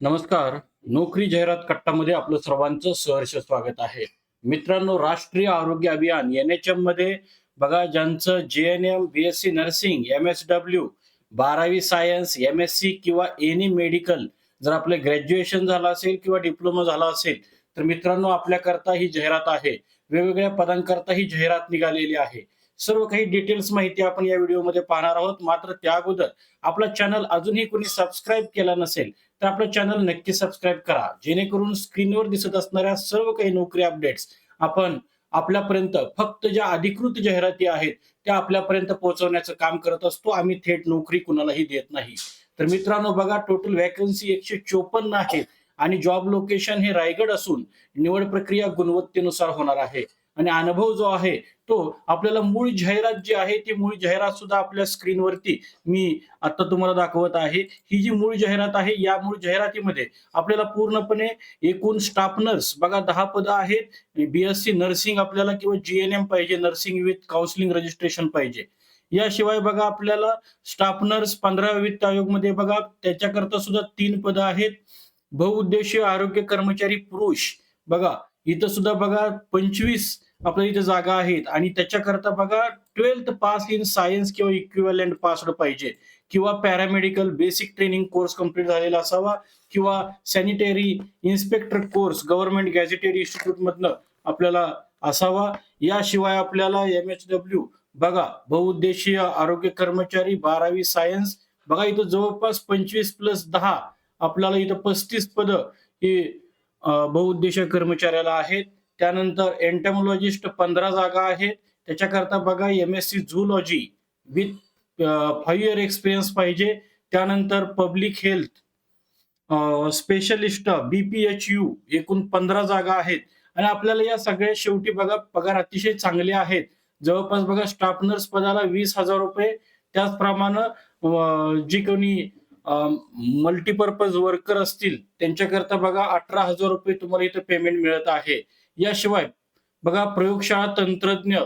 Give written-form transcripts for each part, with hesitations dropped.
नमस्कार. नोकरी जाहिरात कट्टामध्ये आपलं सर्वांचं सहर्ष स्वागत आहे. मित्रांनो, राष्ट्रीय आरोग्य अभियान NHM मध्ये बघा, ज्यांचं JNM, BSc नर्सिंग, MSW, 12वी सायन्स, MSc किंवा एनी मेडिकल जर आपलं ग्रॅज्युएशन झालं असेल किंवा डिप्लोमा झाला असेल, तर मित्रांनो आपल्याकरता ही जाहिरात आहे. वेगवेगळ्या पदांकरता ही जाहिरात निघालेली आहे. सर्व काही डिटेल्स माहिती आपण या व्हिडिओमध्ये पाहणार आहोत. मात्र त्या अगोदर आपला चॅनल अजूनही कोणी सबस्क्राईब केला नसेल, तर आपलं चॅनल नक्की सबस्क्राईब करा, जेणेकरून स्क्रीनवर दिसत असणाऱ्या सर्व काही नोकरी अपडेट्स आपण आपल्यापर्यंत फक्त ज्या अधिकृत जाहिराती आहेत त्या आपल्यापर्यंत पोहोचवण्याचं काम करत असतो. आम्ही थेट नोकरी कुणालाही देत नाही. तर मित्रांनो बघा, टोटल वॅकन्सी 154 आहेत आणि जॉब लोकेशन हे रायगड असून निवड प्रक्रिया गुणवत्तेनुसार होणार आहे. आणि अनुभव जो आहे तो आपल्याला मूळ जाहिरात जी आहे ती मूळ जाहिरात सुद्धा आपल्या स्क्रीनवरती मी आता तुम्हाला दाखवत आहे. ही जी मूळ जाहिरात आहे, या मूळ जाहिरातीमध्ये आपल्याला पूर्णपणे एकूण स्टाफ नर्स बघा 10 पदं आहेत. BSc नर्सिंग आपल्याला किंवा GNM पाहिजे, नर्सिंग विथ काउन्सिलिंग रजिस्ट्रेशन पाहिजे. याशिवाय बघा आपल्याला स्टाफ नर्स 15 वित्त आयोगमध्ये बघा त्याच्याकरता सुद्धा 3 पदं आहेत. बहुउद्देशीय आरोग्य कर्मचारी पुरुष बघा, इथं सुद्धा बघा 25 आपल्या इथे जागा आहेत आणि त्याच्याकरता बघा 12th पास इन सायन्स किंवा इक्विव्हॅलंट पास्ड पाहिजे किंवा paramedical basic training course complete झालेला असावा किंवा sanitary inspector course government gazetted institute मधनं आपल्याला असावा. याशिवाय आपल्याला MHW बघा, बहुउद्देशीय आरोग्य कर्मचारी 12वी सायन्स बघा, इथं जवळपास 25+10 आपल्याला इथं 35 पदं ही बहुउद्देशीय कर्मचाऱ्याला आहेत. त्यानंतर एंटमॉलॉजिस्ट 15 जागा आहेत. त्याच्याकरता बघा MSc zoology with 5 year experience पाहिजे. त्यानंतर पब्लिक हेल्थ स्पेशलिस्ट BPHU एकूण 15 जागा आहेत. आणि आपल्याला या सगळ्या शेवटी बघा पगार अतिशय चांगले आहेत. जवळपास बघा स्टाफ नर्स पदाला 20,000 रुपये, त्याचप्रमाणे जी कोणी मल्टीपर्पज वर्कर असतील त्यांच्याकरता बघा 18,000 रुपये तुम्हाला इथं पेमेंट मिळत आहे. याशिवाय बघा प्रयोगशाळा तंत्रज्ञ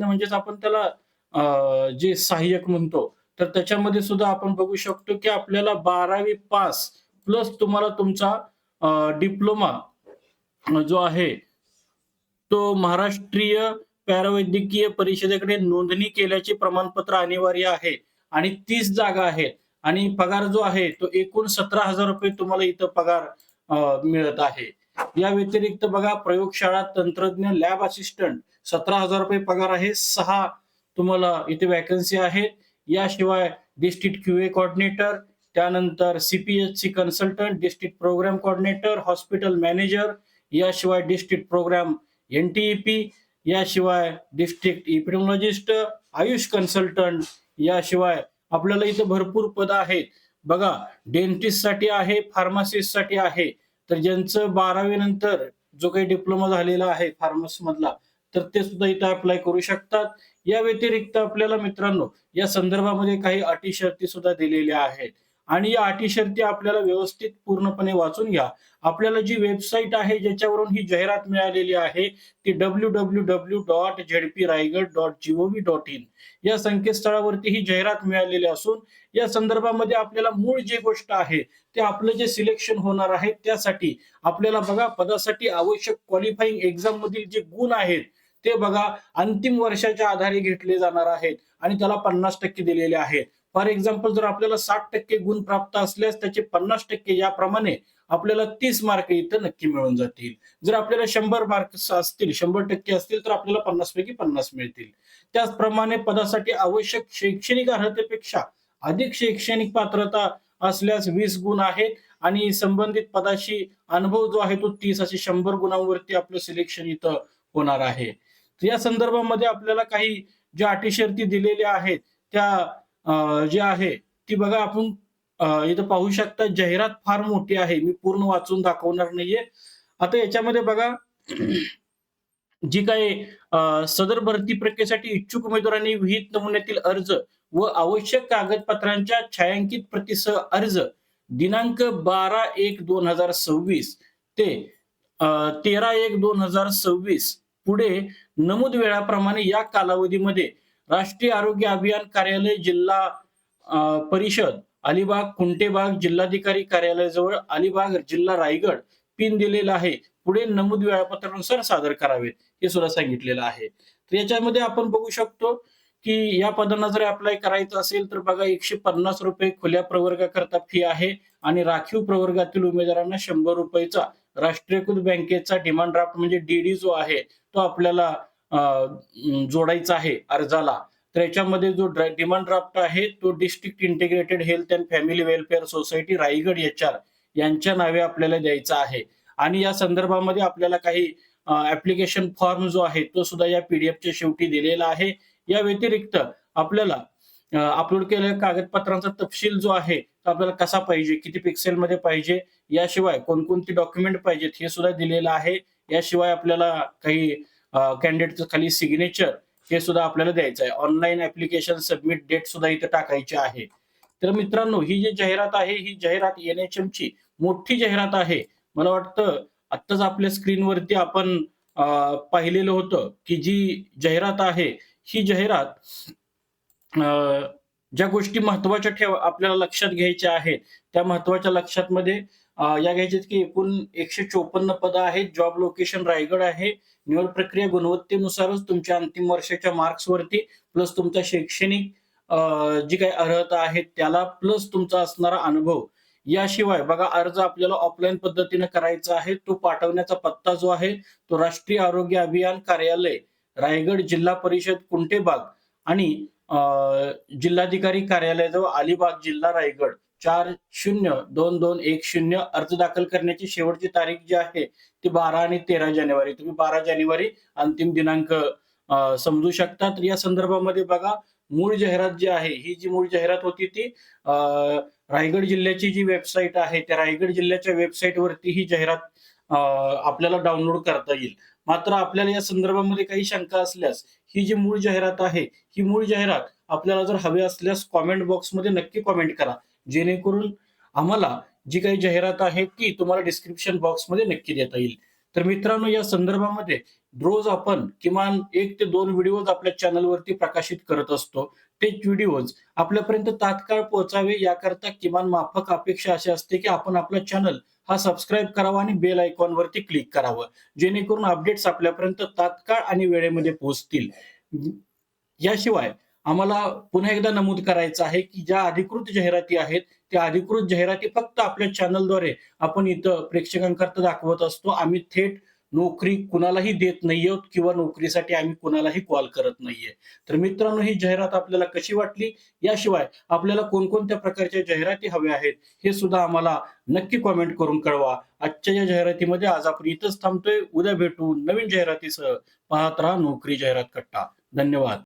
म्हणजेच आपण त्याला जे सहाय्यक म्हणतो, तर त्याच्यामध्ये सुद्धा आपण बघू शकतो की आपल्याला 12वी पास प्लस तुम्हाला तुमचा डिप्लोमा जो आहे तो महाराष्ट्रीय पॅरावैद्यकीय परिषदेकडे नोंदणी केल्याचे प्रमाणपत्र अनिवार्य आहे आणि 30 जागा आहेत आणि पगार जो आहे तो एकूण 17,000 रुपये तुम्हाला इथं पगार मिळत आहे. या व्यतिरिक्त बघा प्रयोगशाळा तंत्रज्ञ लॅब असिस्टंट 17,000 रुपये पगार आहे. 6 तुम्हाला इथे वॅकन्सी आहेत. याशिवाय डिस्ट्रिक्ट QA कोऑर्डिनेटर, त्यानंतर CPHC consultant, district program coordinator, hospital manager, याशिवाय डिस्ट्रिक्ट प्रोग्राम NTEP, याशिवाय डिस्ट्रिक्ट इपिडेमॉलॉजिस्ट, आयुष कन्सल्टंट, याशिवाय आपल्याला इथे भरपूर पदं आहेत. बघा, डेंटिस्ट साठी आहे, फार्मासिस्ट साठी आहे. तर ज्यांचं 12वी नंतर जो काही डिप्लोमा झालेला आहे फार्मसी मधला, तर ते सुद्धा इथे अप्लाय करू शकतात. या व्यतिरिक्त आपल्याला मित्रांनो या संदर्भामध्ये काही अटी शर्ती सुद्धा दिलेल्या आहेत आणि या अटी शर्ती आपल्याला व्यवस्थित पूर्णपणे वाचून घ्या. आपल्याला जी वेबसाईट आहे ज्याच्यावरून ही जाहिरात मिळालेली आहे ती www.zpraigad.gov.in या संकेतस्थळावरती ही जाहिरात मिळालेली असून या संदर्भामध्ये आपल्याला मूळ जी गोष्ट आहे ते आपलं जे सिलेक्शन होणार आहे त्यासाठी आपल्याला बघा पदासाठी आवश्यक क्वालिफाईंग एक्झाम मधील जे गुण आहेत ते बघा अंतिम वर्षाच्या आधारे घेतले जाणार आहेत आणि त्याला 50% दिलेले आहेत. फॉर एक्झाम्पल जर आपल्याला 60% गुण प्राप्त असल्यास त्याचे 50% याप्रमाणे आपल्याला 30 मार्क इथं नक्की मिळून जातील. जर आपल्याला 100 मार्क असतील, 100% असतील तर आपल्याला 50 पैकी 50 मिळतील. त्याचप्रमाणे पदासाठी आवश्यक शैक्षणिक अर्हतेपेक्षा अधिक शैक्षणिक पात्रता असल्यास 20 गुण आहेत आणि संबंधित पदाशी अनुभव जो आहे तो 30 असे 100 गुणांवरती आपलं सिलेक्शन इथं होणार आहे. तर या संदर्भामध्ये आपल्याला काही ज्या अटी शर्ती दिलेल्या आहेत त्या जे आहे ती बघा आपण इथं पाहू शकता. जाहिरात फार मोठी आहे, मी पूर्ण वाचून दाखवणार नाहीये. आता याच्यामध्ये बघा जी काही सदर भरती प्रक्रियेसाठी इच्छुक उमेदवारांनी विहित नमुन्यातील अर्ज व आवश्यक कागदपत्रांच्या छायांकित प्रतीसह अर्ज दिनांक 12/1/2026 ते 13/1/2026 पुढे नमूद वेळाप्रमाणे या कालावधीमध्ये राष्ट्रीय आरोग्य अभियान कार्यालय जिल्हा परिषद अलिबाग कुंटेबाग जिल्हाधिकारी कार्यालयाजवळ अलिबाग जिल्हा रायगड पिन दिलेला आहे. पुढे नमूद वेळापत्रानुसार सादर करावेत हे सुद्धा सांगितलेलं आहे. तर याच्यामध्ये आपण बघू शकतो की या पदांना जर अप्लाय करायचं असेल तर बघा ₹150 खुल्या प्रवर्गाकरता फी आहे आणि राखीव प्रवर्गातील उमेदवारांना ₹100 राष्ट्रीयकृत बँकेचा डिमांड ड्राफ्ट म्हणजे डी जो आहे तो आपल्याला जोडायचा आहे अर्जाला. तर याच्यामध्ये जो डिमांड ड्राफ्ट आहे तो district integrated health and family welfare society Raigad HR यांच्या नावे आपल्याला द्यायचा आहे. आणि या संदर्भामध्ये आपल्याला काही ॲप्लिकेशन फॉर्म जो आहे तो सुद्धा या पी-डी-एफच्या शेवटी दिलेला आहे. या व्यतिरिक्त आपल्याला अपलोड केलेल्या कागदपत्रांचा तपशील जो आहे तो आपल्याला कसा पाहिजे, किती पिक्सेलमध्ये पाहिजे, याशिवाय कोणकोणती डॉक्युमेंट पाहिजेत हे सुद्धा दिलेलं आहे. याशिवाय आपल्याला काही कॅन्डिडेटचं खाली सिग्नेचर हे सुद्धा आपल्याला द्यायचं आहे. ऑनलाईन ॲप्लिकेशन सबमिट डेट सुद्धा इथे टाकायची आहे. तर मित्रांनो, ही जी जाहिरात आहे ही जाहिरात NHMची मोठी जाहिरात आहे. मला वाटतं आत्ताच आपल्या स्क्रीनवरती आपण पाहिलेलं होतं की जी जाहिरात आहे ही जाहिरात ज्या गोष्टी महत्त्वाच्या आपल्याला लक्षात घ्यायच्या आहेत, त्या महत्त्वाच्या लक्षातमध्ये या घ्यायच्यात की एकूण 154 पदं आहेत. जॉब लोकेशन रायगड आहे. निवड प्रक्रिया गुणवत्तेनुसारच तुमच्या अंतिम वर्षाच्या मार्क्सवरती प्लस तुमचा शैक्षणिक जी काही अर्हता आहे त्याला प्लस तुमचा असणारा अनुभव. याशिवाय बघा अर्ज आपल्याला ऑफलाईन पद्धतीने करायचा आहे. तो पाठवण्याचा पत्ता जो आहे तो राष्ट्रीय आरोग्य अभियान कार्यालय, रायगड जिल्हा परिषद कुंटेबाग आणि जिल्हाधिकारी कार्यालयाजवळ अलिबाग जिल्हा रायगड 402210. अर्ज दाखल करण्याची शेवटची तारीख जी आहे ती 12 आणि 13 जानेवारी. तुम्ही 12 जानेवारी अंतिम दिनांक समजू शकता. तर या संदर्भामध्ये बघा मूळ जाहिरात जी आहे, ही जी मूळ जाहिरात होती ती रायगड जिल्ह्याची जी वेबसाईट आहे, त्या रायगड जिल्ह्याच्या वेबसाईटवरती ही जाहिरात आपल्याला डाउनलोड करता येईल. मात्र आपल्याला या संदर्भामध्ये काही शंका असल्यास ही जी मूळ जाहिरात आहे, ही मूळ जाहिरात आपल्याला जर हवी असल्यास कॉमेंट बॉक्समध्ये नक्की कॉमेंट करा. जेणेकरून आम्हाला जी काही जाहिरात आहे ती तुम्हाला डिस्क्रिप्शन बॉक्समध्ये नक्की देता येईल. तर मित्रांनो, या संदर्भामध्ये रोज आपण किमान 1 ते 2 व्हिडिओज आपल्या चॅनलवरती प्रकाशित करत असतो. तेच व्हिडिओज आपल्यापर्यंत तात्काळ पोहोचावे याकरता किमान माफक अपेक्षा अशी असते की आपण आपला चॅनल हा सबस्क्राईब करावा आणि बेल आयकॉनवरती क्लिक करावं. जेणेकरून अपडेट्स आपल्यापर्यंत तात्काळ आणि वेळेमध्ये पोहोचतील. याशिवाय आम्हाला पुन्हा एकदा नमूद करायचं आहे की ज्या अधिकृत जाहिराती आहेत, त्या अधिकृत जाहिराती फक्त आपल्या चॅनलद्वारे आपण इथं प्रेक्षकांकरता दाखवत असतो. आम्ही थेट नोकरी कुणालाही देत नाही आहोत किंवा नोकरीसाठी आम्ही कुणालाही कॉल करत नाहीये. तर मित्रांनो, ही जाहिरात आपल्याला कशी वाटली? याशिवाय आपल्याला कोणकोणत्या प्रकारच्या जाहिराती हव्या आहेत, हे सुद्धा आम्हाला नक्की कॉमेंट करून कळवा. आजच्या या जाहिरातीमध्ये आज आपण इथंच थांबतोय. उद्या भेटू नवीन जाहिरातीसह. पाहत राहा नोकरी जाहिरात कट्टा. धन्यवाद.